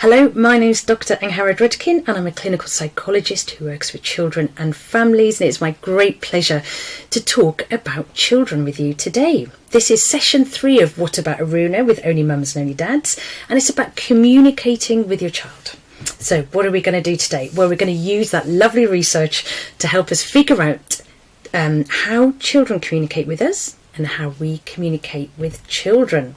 Hello, my name is Dr. Rudkin and I'm a clinical psychologist who works with children and families, and it's my great pleasure to talk about children with you today. This is session 3 of What About Aruna with Only Mums and Only Dads, and it's about communicating with your child. So what are we going to do today? Well, we're going to use that lovely research to help us figure out how children communicate with us and how we communicate with children.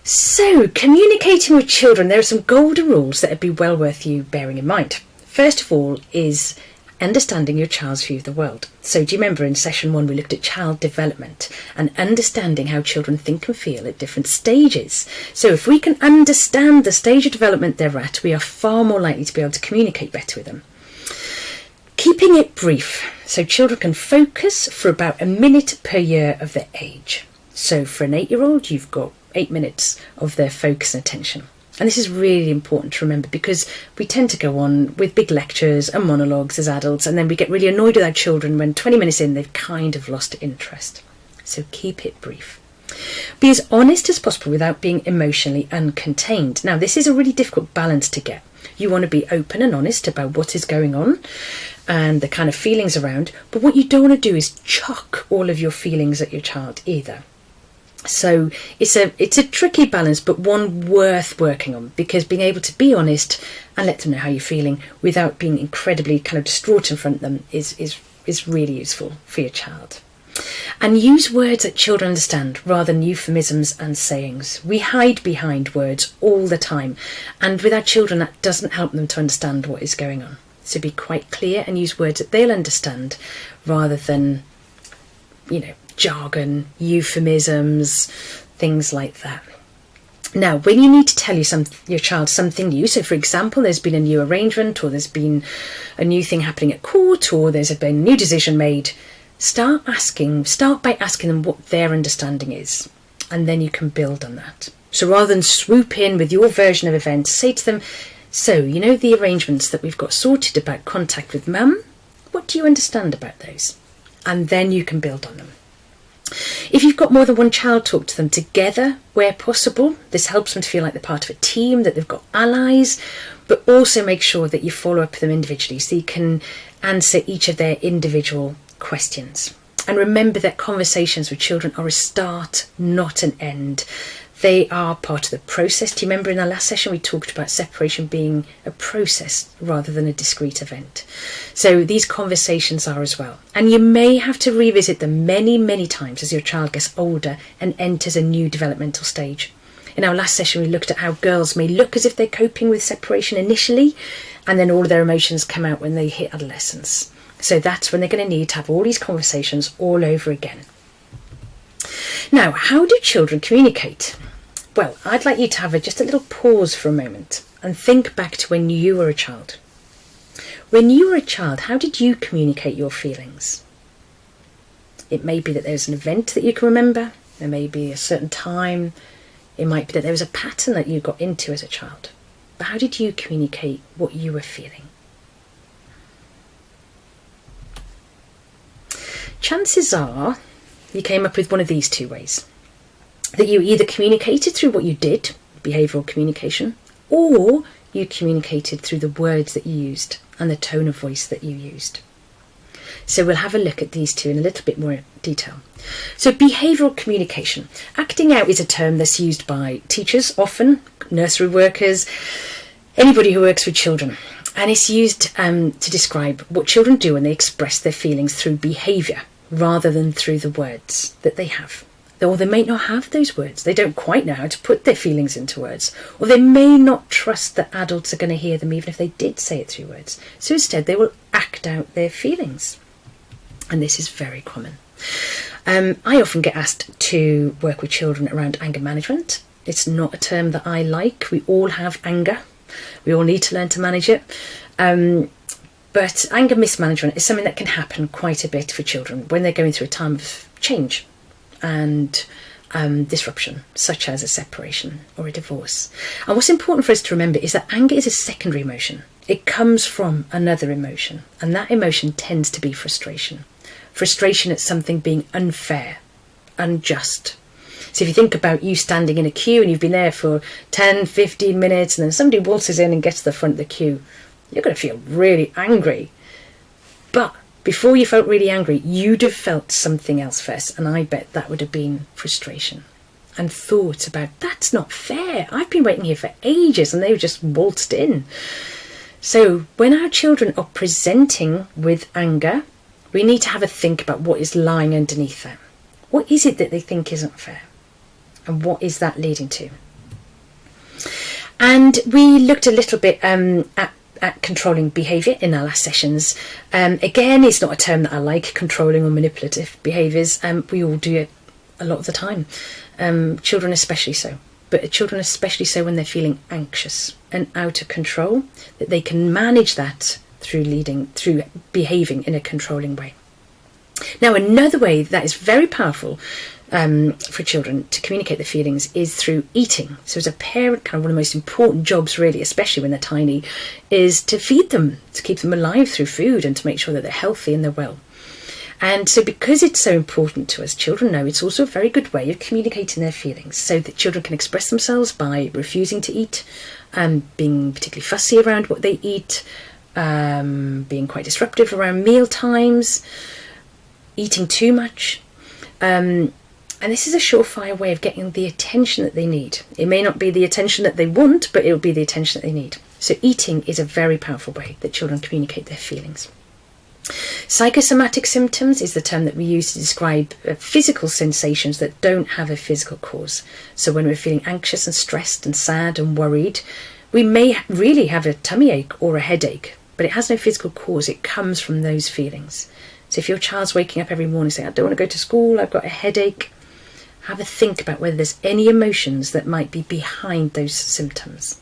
So, communicating with children, there are some golden rules that would be well worth you bearing in mind. First of all is understanding your child's view of the world. So do you remember in session 1 we looked at child development and understanding how children think and feel at different stages. So if we can understand the stage of development they're at, we are far more likely to be able to communicate better with them. Keeping it brief, so children can focus for about a minute per year of their age. So for an 8-year-old, you've got 8 minutes of their focus and attention. And this is really important to remember because we tend to go on with big lectures and monologues as adults, and then we get really annoyed with our children when 20 minutes in they've kind of lost interest. So keep it brief. Be as honest as possible without being emotionally uncontained. Now, this is a really difficult balance to get. You want to be open and honest about what is going on and the kind of feelings around, but what you don't want to do is chuck all of your feelings at your child either. So it's a tricky balance, but one worth working on, because being able to be honest and let them know how you're feeling without being incredibly kind of distraught in front of them is really useful for your child. And use words that children understand rather than euphemisms and sayings. We hide behind words all the time, and with our children that doesn't help them to understand what is going on. So be quite clear and use words that they'll understand rather than, jargon, euphemisms, things like that. Now, when you need to tell your child something new, so for example, there's been a new arrangement, or there's been a new thing happening at court, or there's been a new decision made, start by asking them what their understanding is, and then you can build on that. So rather than swoop in with your version of events, say to them, so, the arrangements that we've got sorted about contact with mum, what do you understand about those? And then you can build on them. If you've got more than one child, talk to them together where possible. This helps them to feel like they're part of a team, that they've got allies, but also make sure that you follow up with them individually so you can answer each of their individual questions. And remember that conversations with children are a start, not an end. They are part of the process. Do you remember in our last session we talked about separation being a process rather than a discrete event? So these conversations are as well. And you may have to revisit them many, many times as your child gets older and enters a new developmental stage. In our last session we looked at how girls may look as if they're coping with separation initially, and then all of their emotions come out when they hit adolescence. So that's when they're going to need to have all these conversations all over again. Now, how do children communicate? Well, I'd like you to have just a little pause for a moment and think back to when you were a child. When you were a child, how did you communicate your feelings? It may be that there's an event that you can remember. There may be a certain time. It might be that there was a pattern that you got into as a child. But how did you communicate what you were feeling? Chances are you came up with one of these 2 ways. That you either communicated through what you did, behavioural communication, or you communicated through the words that you used and the tone of voice that you used. So we'll have a look at these 2 in a little bit more detail. So behavioural communication. Acting out is a term that's used by teachers often, nursery workers, anybody who works with children. And it's used to describe what children do when they express their feelings through behaviour rather than through the words that they have. Or they may not have those words. They don't quite know how to put their feelings into words. Or they may not trust that adults are going to hear them even if they did say it through words. So instead they will act out their feelings. And this is very common. I often get asked to work with children around anger management. It's not a term that I like. We all have anger. We all need to learn to manage it. But anger mismanagement is something that can happen quite a bit for children when they're going through a time of change and disruption, such as a separation or a divorce. And what's important for us to remember is that anger is a secondary emotion. It comes from another emotion, and that emotion tends to be frustration. Frustration at something being unfair, unjust. So if you think about you standing in a queue and you've been there for 10, 15 minutes and then somebody waltzes in and gets to the front of the queue, you're going to feel really angry. But before you felt really angry, you'd have felt something else first. And I bet that would have been frustration and thought about, that's not fair. I've been waiting here for ages and they've just waltzed in. So when our children are presenting with anger, we need to have a think about what is lying underneath that. What is it that they think isn't fair? And what is that leading to? And we looked a little bit at controlling behaviour in our last sessions. Again, it's not a term that I like, controlling or manipulative behaviours. We all do it a lot of the time. Children especially so. But children especially so when they're feeling anxious and out of control, that they can manage that through behaving in a controlling way. Now, another way that is very powerful for children to communicate their feelings is through eating. So as a parent, kind of one of the most important jobs really, especially when they're tiny, is to feed them, to keep them alive through food and to make sure that they're healthy and they're well. And so because it's so important to us, children know it's also a very good way of communicating their feelings so that children can express themselves by refusing to eat, being particularly fussy around what they eat, being quite disruptive around meal times, eating too much. And this is a surefire way of getting the attention that they need. It may not be the attention that they want, but it will be the attention that they need. So eating is a very powerful way that children communicate their feelings. Psychosomatic symptoms is the term that we use to describe physical sensations that don't have a physical cause. So when we're feeling anxious and stressed and sad and worried, we may really have a tummy ache or a headache, but it has no physical cause. It comes from those feelings. So if your child's waking up every morning saying, I don't want to go to school, I've got a headache, have a think about whether there's any emotions that might be behind those symptoms.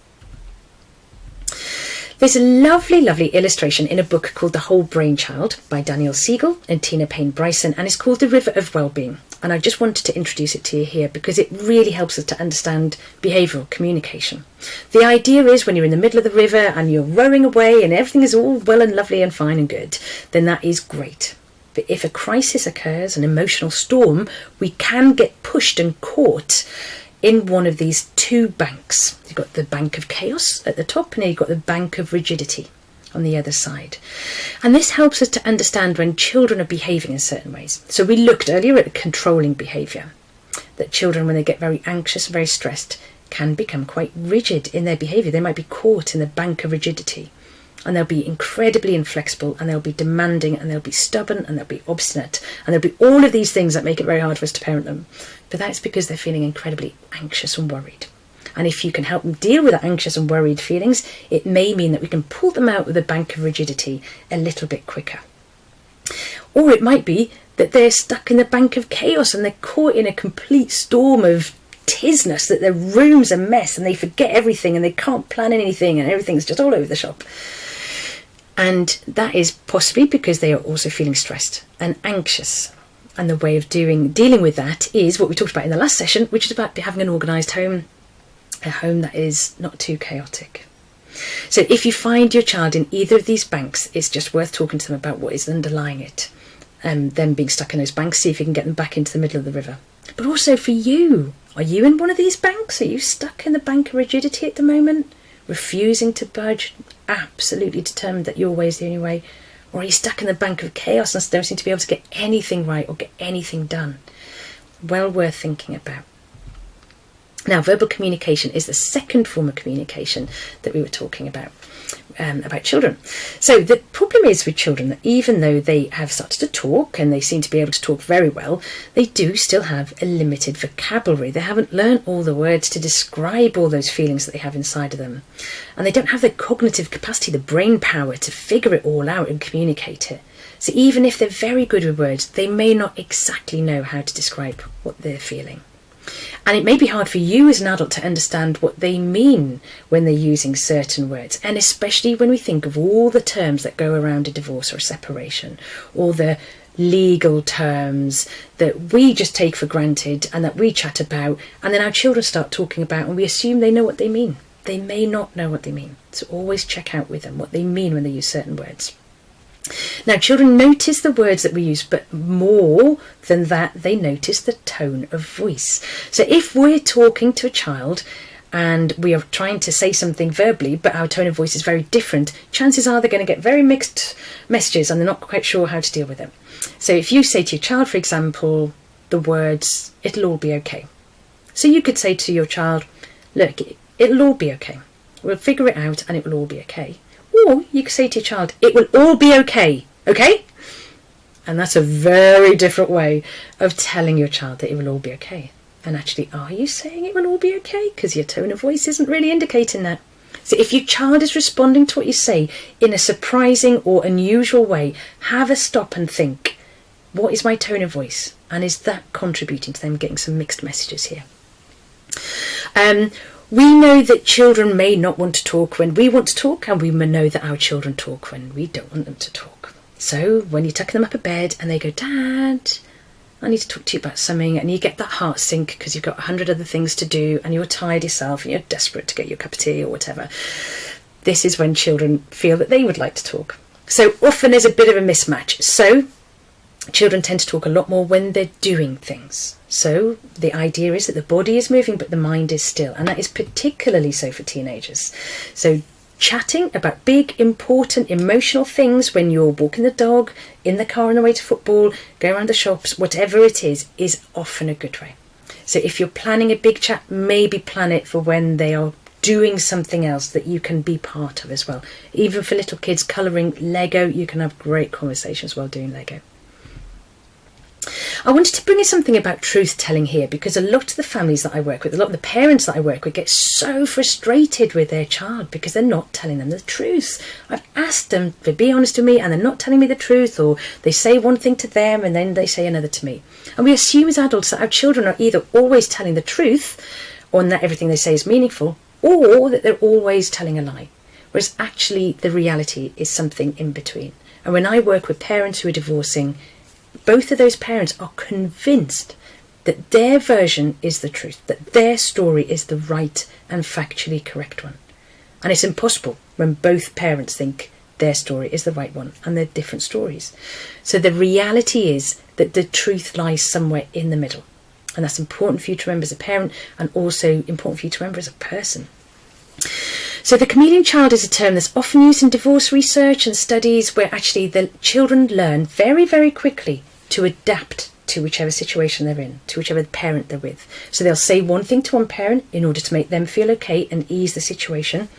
There's a lovely, lovely illustration in a book called The Whole Brain Child by Daniel Siegel and Tina Payne Bryson, and it's called The River of Wellbeing. And I just wanted to introduce it to you here because it really helps us to understand behavioural communication. The idea is when you're in the middle of the river and you're rowing away and everything is all well and lovely and fine and good, then that is great. But if a crisis occurs, an emotional storm, we can get pushed and caught in one of these two banks. You've got the bank of chaos at the top and you've got the bank of rigidity on the other side. And this helps us to understand when children are behaving in certain ways. So we looked earlier at controlling behaviour, that children, when they get very anxious, very stressed, can become quite rigid in their behaviour. They might be caught in the bank of rigidity and they'll be incredibly inflexible and they'll be demanding and they'll be stubborn and they'll be obstinate and there'll be all of these things that make it very hard for us to parent them. But that's because they're feeling incredibly anxious and worried. And if you can help them deal with that anxious and worried feelings, it may mean that we can pull them out of the bank of rigidity a little bit quicker. Or it might be that they're stuck in the bank of chaos and they're caught in a complete storm of tisness, that their room's a mess and they forget everything and they can't plan anything and everything's just all over the shop. And that is possibly because they are also feeling stressed and anxious. And the way of dealing with that is what we talked about in the last session, which is about having an organised home, a home that is not too chaotic. So if you find your child in either of these banks, it's just worth talking to them about what is underlying it. Them being stuck in those banks, see if you can get them back into the middle of the river. But also for you, are you in one of these banks? Are you stuck in the bank of rigidity at the moment? Refusing to budge, absolutely determined that your way is the only way? Or are you stuck in the bank of chaos and don't seem to be able to get anything right or get anything done? Well worth thinking about. Now, verbal communication is the second form of communication that we were talking about children. So the problem is with children that even though they have started to talk and they seem to be able to talk very well, they do still have a limited vocabulary. They haven't learned all the words to describe all those feelings that they have inside of them. And they don't have the cognitive capacity, the brain power to figure it all out and communicate it. So even if they're very good with words, they may not exactly know how to describe what they're feeling. And it may be hard for you as an adult to understand what they mean when they're using certain words, and especially when we think of all the terms that go around a divorce or a separation, all the legal terms that we just take for granted and that we chat about, and then our children start talking about and we assume they know what they mean. They may not know what they mean. So always check out with them what they mean when they use certain words. Now, children notice the words that we use, but more than that, they notice the tone of voice. So if we're talking to a child and we are trying to say something verbally, but our tone of voice is very different, chances are they're going to get very mixed messages and they're not quite sure how to deal with it. So if you say to your child, for example, the words, "it'll all be okay." So you could say to your child, "Look, it'll all be okay. We'll figure it out and it will all be okay." Or you could say to your child, "It will all be okay, okay?" And that's a very different way of telling your child that it will all be okay. And actually, are you saying it will all be okay? Because your tone of voice isn't really indicating that. So if your child is responding to what you say in a surprising or unusual way, have a stop and think, what is my tone of voice? And is that contributing to them getting some mixed messages here? We know that children may not want to talk when we want to talk, and we may know that our children talk when we don't want them to talk. So when you tuck them up a bed and they go, "Dad, I need to talk to you about something," and you get that heart sink because you've got 100 other things to do and you're tired yourself and you're desperate to get your cup of tea or whatever, this is when children feel that they would like to talk. So often there's a bit of a mismatch. So children tend to talk a lot more when they're doing things. So the idea is that the body is moving but the mind is still, and that is particularly so for teenagers. So chatting about big, important, emotional things when you're walking the dog, in the car on the way to football, going around the shops, whatever it is often a good way. So if you're planning a big chat, maybe plan it for when they are doing something else that you can be part of as well. Even for little kids colouring Lego, you can have great conversations while doing Lego. I wanted to bring in something about truth telling here, because a lot of the families that I work with, a lot of the parents that I work with get so frustrated with their child because they're not telling them the truth. I've asked them to be honest with me and they're not telling me the truth, or they say one thing to them and then they say another to me. And we assume as adults that our children are either always telling the truth, or that everything they say is meaningful, or that they're always telling a lie. Whereas actually the reality is something in between. And when I work with parents who are divorcing, both of those parents are convinced that their version is the truth, that their story is the right and factually correct one. And it's impossible when both parents think their story is the right one and they're different stories. So the reality is that the truth lies somewhere in the middle. And that's important for you to remember as a parent, and also important for you to remember as a person. So the chameleon child is a term that's often used in divorce research and studies, where actually the children learn very, very quickly to adapt to whichever situation they're in, to whichever parent they're with. So they'll say one thing to one parent in order to make them feel okay and ease the situation.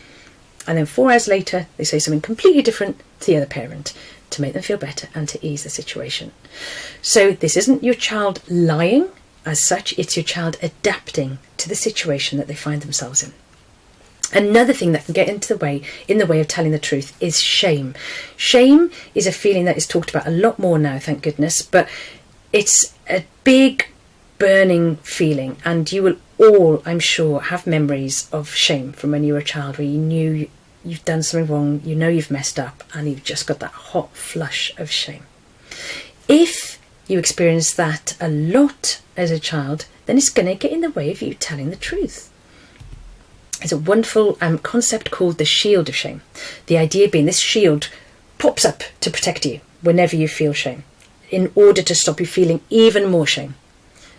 And then 4 hours later, they say something completely different to the other parent to make them feel better and to ease the situation. So this isn't your child lying as such, it's your child adapting to the situation that they find themselves in. Another thing that can get in the way of telling the truth is shame. Shame is a feeling that is talked about a lot more now, thank goodness, but it's a big burning feeling, and you will all, I'm sure, have memories of shame from when you were a child, where you knew you've done something wrong, you know you've messed up, and you've just got that hot flush of shame. If you experience that a lot as a child, then it's going to get in the way of you telling the truth. There's a wonderful concept called the shield of shame. The idea being this shield pops up to protect you whenever you feel shame, in order to stop you feeling even more shame.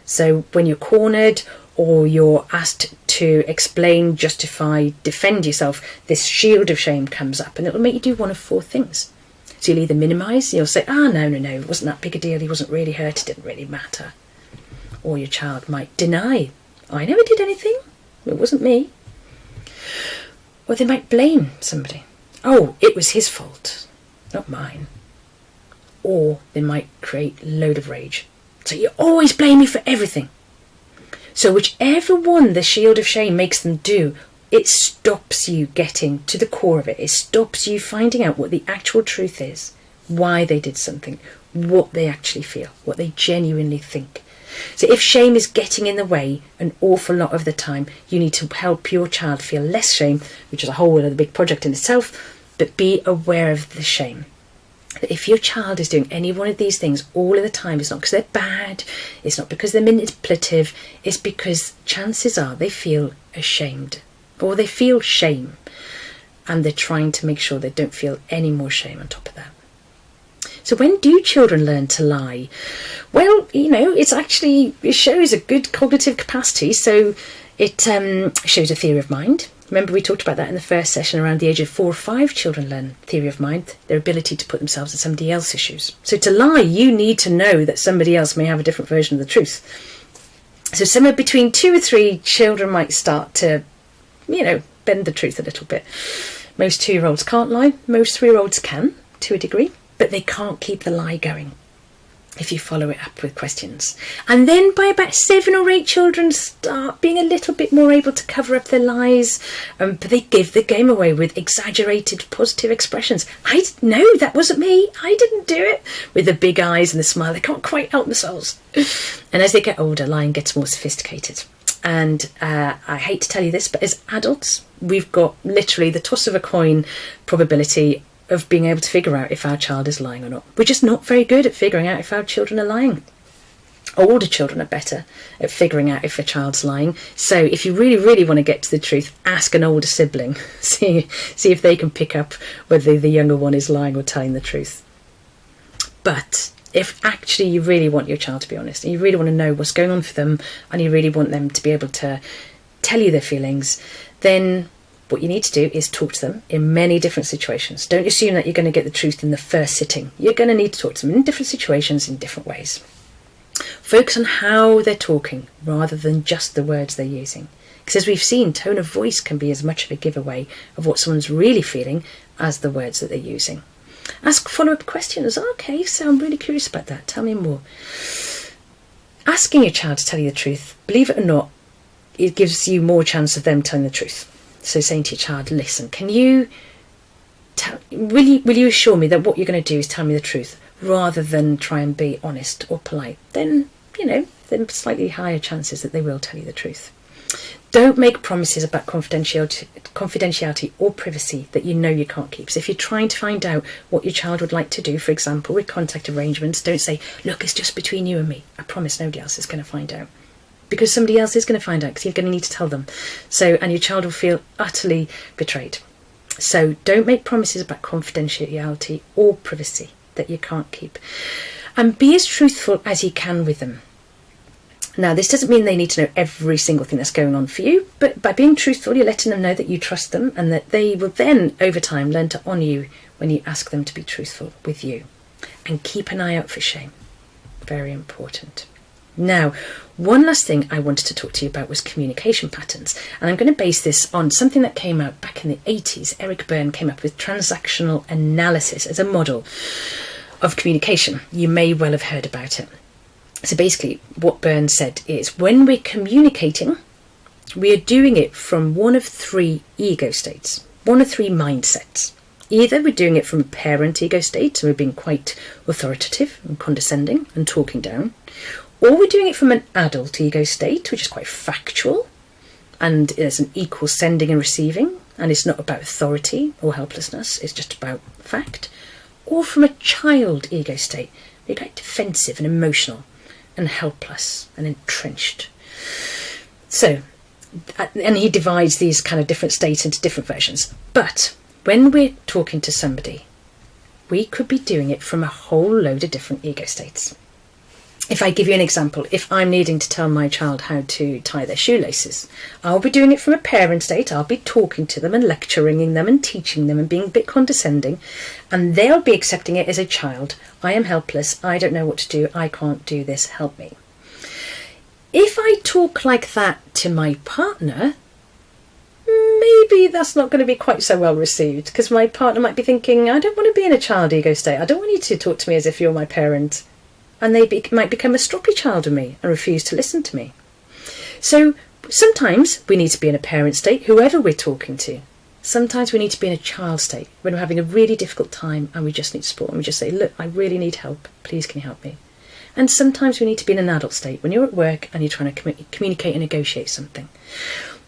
So when you're cornered or you're asked to explain, justify, defend yourself, this shield of shame comes up, and it'll make you do one of 4 things. So you'll either minimise, you'll say, no, it wasn't that big a deal, he wasn't really hurt, it didn't really matter. Or your child might deny, I never did anything, it wasn't me. Or they might blame somebody. Oh, it was his fault, not mine. Or they might create a load of rage. So you always blame me for everything. So whichever one the shield of shame makes them do, it stops you getting to the core of it. It stops you finding out what the actual truth is, why they did something, what they actually feel, what they genuinely think. So if shame is getting in the way an awful lot of the time, you need to help your child feel less shame, which is a whole other big project in itself, but be aware of the shame. If your child is doing any one of these things all of the time, it's not because they're bad, it's not because they're manipulative, it's because chances are they feel ashamed, or they feel shame, and they're trying to make sure they don't feel any more shame on top of that. So when do children learn to lie? Well, it shows a good cognitive capacity. So it shows a theory of mind. Remember, we talked about that in the first session. Around the age of 4 or 5, children learn theory of mind, their ability to put themselves in somebody else's shoes. So to lie, you need to know that somebody else may have a different version of the truth. So somewhere between 2 or 3, children might start to, bend the truth a little bit. Most 2-year-olds can't lie. Most 3-year-olds can, to a degree, but they can't keep the lie going if you follow it up with questions. And then by about 7 or 8, children start being a little bit more able to cover up their lies, but they give the game away with exaggerated positive expressions. No, that wasn't me. I didn't do it. With the big eyes and the smile, they can't quite help themselves. And as they get older, lying gets more sophisticated. And I hate to tell you this, but as adults, we've got literally the toss of a coin probability of being able to figure out if our child is lying or not. We're just not very good at figuring out if our children are lying. Older children are better at figuring out if a child's lying. So if you really, really want to get to the truth, ask an older sibling. See if they can pick up whether the younger one is lying or telling the truth. But if actually you really want your child to be honest, and you really want to know what's going on for them, and you really want them to be able to tell you their feelings, then what you need to do is talk to them in many different situations. Don't assume that you're going to get the truth in the first sitting. You're going to need to talk to them in different situations, in different ways. Focus on how they're talking rather than just the words they're using. Because as we've seen, tone of voice can be as much of a giveaway of what someone's really feeling as the words that they're using. Ask follow-up questions. Okay, so I'm really curious about that. Tell me more. Asking your child to tell you the truth, believe it or not, it gives you more chance of them telling the truth. So saying to your child, listen, will you assure me that what you're going to do is tell me the truth rather than try and be honest or polite? Then, then slightly higher chances that they will tell you the truth. Don't make promises about confidentiality or privacy that you can't keep. So if you're trying to find out what your child would like to do, for example, with contact arrangements, don't say, look, it's just between you and me. I promise nobody else is going to find out. Because somebody else is going to find out, because you're going to need to tell them. And your child will feel utterly betrayed. So don't make promises about confidentiality or privacy that you can't keep. And be as truthful as you can with them. Now, this doesn't mean they need to know every single thing that's going on for you, but by being truthful, you're letting them know that you trust them and that they will then, over time, learn to honour you when you ask them to be truthful with you. And keep an eye out for shame. Very important. Now, one last thing I wanted to talk to you about was communication patterns. And I'm going to base this on something that came out back in the 80s. Eric Berne came up with Transactional Analysis as a model of communication. You may well have heard about it. So basically, what Berne said is when we're communicating, we are doing it from one of 3 ego states, one of 3 mindsets. Either we're doing it from a parent ego state, so we're being quite authoritative and condescending and talking down, or we're doing it from an adult ego state, which is quite factual, and there's an equal sending and receiving, and it's not about authority or helplessness, it's just about fact, or from a child ego state, we're quite defensive and emotional and helpless and entrenched. So, and he divides these kind of different states into different versions. But when we're talking to somebody, we could be doing it from a whole load of different ego states. If I give you an example, if I'm needing to tell my child how to tie their shoelaces, I'll be doing it from a parent state. I'll be talking to them and lecturing them and teaching them and being a bit condescending, and they'll be accepting it as a child. I am helpless. I don't know what to do. I can't do this. Help me. If I talk like that to my partner, maybe that's not going to be quite so well received, because my partner might be thinking, I don't want to be in a child ego state. I don't want you to talk to me as if you're my parent. And they might become a stroppy child of me and refuse to listen to me. So sometimes we need to be in a parent state, whoever we're talking to. Sometimes we need to be in a child state when we're having a really difficult time and we just need support, and we just say, look, I really need help. Please, can you help me? And sometimes we need to be in an adult state when you're at work and you're trying to communicate and negotiate something.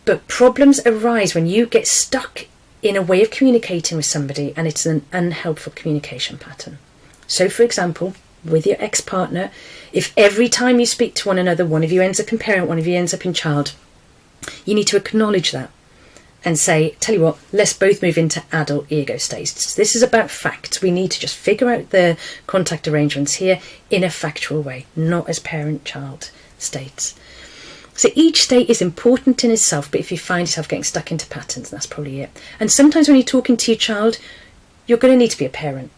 But problems arise when you get stuck in a way of communicating with somebody and it's an unhelpful communication pattern. So, for example, with your ex-partner, if every time you speak to one another, one of you ends up in parent, one of you ends up in child, you need to acknowledge that and say, tell you what, let's both move into adult ego states. This is about facts. We need to just figure out the contact arrangements here in a factual way, not as parent-child states. So each state is important in itself, but if you find yourself getting stuck into patterns, that's probably it. And sometimes when you're talking to your child, you're going to need to be a parent.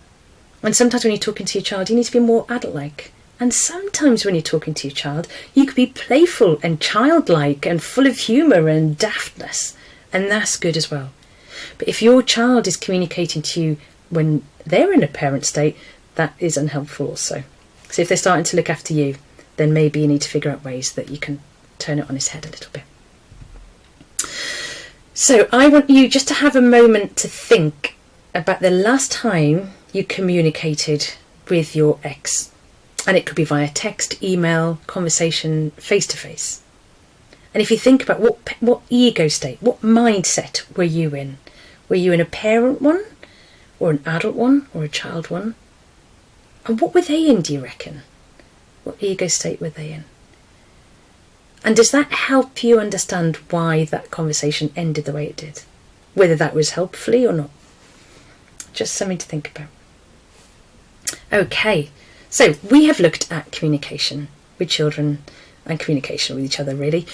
And sometimes when you're talking to your child, you need to be more adult-like. And sometimes when you're talking to your child, you could be playful and childlike and full of humour and daftness. And that's good as well. But if your child is communicating to you when they're in a parent state, that is unhelpful also. So if they're starting to look after you, then maybe you need to figure out ways that you can turn it on its head a little bit. So I want you just to have a moment to think about the last time you communicated with your ex. And it could be via text, email, conversation, face-to-face. And if you think about what ego state, what mindset were you in? Were you in a parent one, or an adult one, or a child one? And what were they in, do you reckon? What ego state were they in? And does that help you understand why that conversation ended the way it did? Whether that was helpfully or not? Just something to think about. Okay, so we have looked at communication with children and communication with each other, really,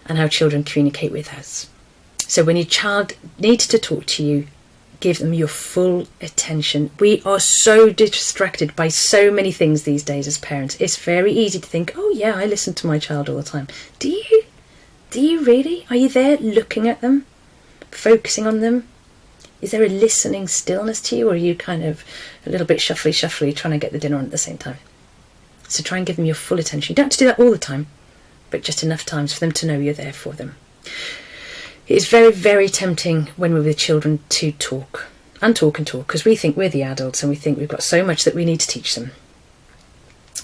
and how children communicate with us. So when your child needs to talk to you, give them your full attention. We are so distracted by so many things these days as parents. It's very easy to think, oh yeah, I listen to my child all the time. Do you? Do you really? Are you there looking at them? Focusing on them? Is there a listening stillness to you, or are you kind of a little bit shuffly trying to get the dinner on at the same time? So try and give them your full attention. You don't have to do that all the time, but just enough times for them to know you're there for them. It is very, very tempting when we're with children to talk, because we think we're the adults and we think we've got so much that we need to teach them.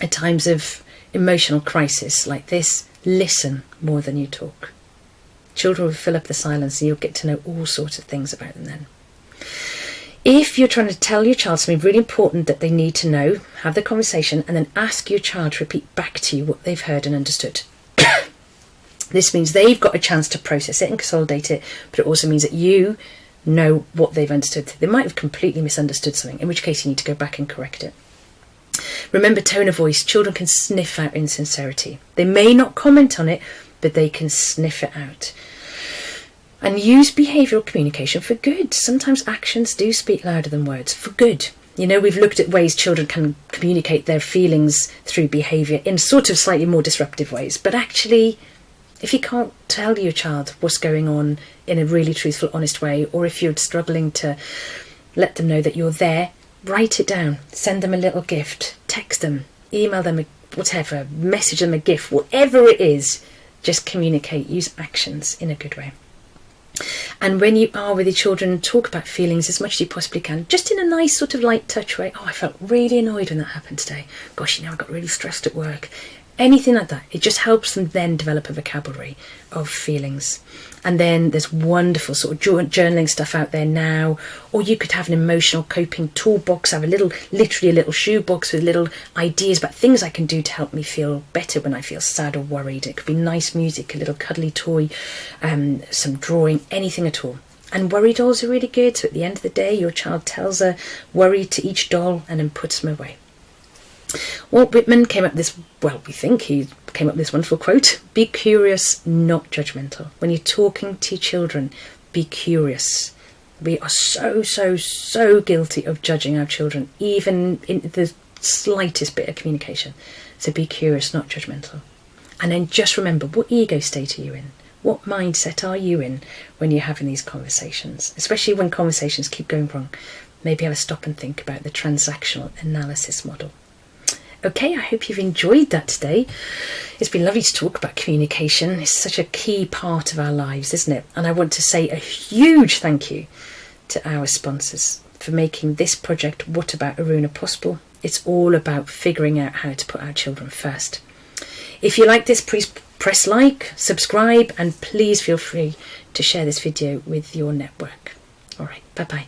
At times of emotional crisis like this, listen more than you talk. Children will fill up the silence and you'll get to know all sorts of things about them then. If you're trying to tell your child something really important that they need to know, have the conversation and then ask your child to repeat back to you what they've heard and understood. This means they've got a chance to process it and consolidate it, but it also means that you know what they've understood. They might have completely misunderstood something, in which case you need to go back and correct it. Remember tone of voice. Children can sniff out insincerity. They may not comment on it, but they can sniff it out. And use behavioural communication for good. Sometimes actions do speak louder than words, for good. You know, we've looked at ways children can communicate their feelings through behaviour in sort of slightly more disruptive ways. But actually, if you can't tell your child what's going on in a really truthful, honest way, or if you're struggling to let them know that you're there, write it down. Send them a little gift. Text them. Email them, whatever. Message them a gift. Whatever it is, just communicate. Use actions in a good way. And when you are with your children, talk about feelings as much as you possibly can, just in a nice sort of light touch way. Oh, I felt really annoyed when that happened today. Gosh, I got really stressed at work. Anything like that. It just helps them then develop a vocabulary of feelings. And then there's wonderful sort of journaling stuff out there now. Or you could have an emotional coping toolbox, have literally a little shoebox with little ideas about things I can do to help me feel better when I feel sad or worried. It could be nice music, a little cuddly toy, some drawing, anything at all. And worry dolls are really good. So at the end of the day, your child tells a worry to each doll and then puts them away. Walt Whitman came up with this, we think he came up with this wonderful quote: be curious, not judgmental. When you're talking to your children, be curious. We are so guilty of judging our children, even in the slightest bit of communication. So be curious, not judgmental. And then just remember, what ego state are you in? What mindset are you in when you're having these conversations? Especially when conversations keep going wrong. Maybe have a stop and think about the transactional analysis model. Okay, I hope you've enjoyed that today. It's been lovely to talk about communication. It's such a key part of our lives, isn't it? And I want to say a huge thank you to our sponsors for making this project What About Aruna possible. It's all about figuring out how to put our children first. If you like this, please press like, subscribe, and please feel free to share this video with your network. All right, bye-bye.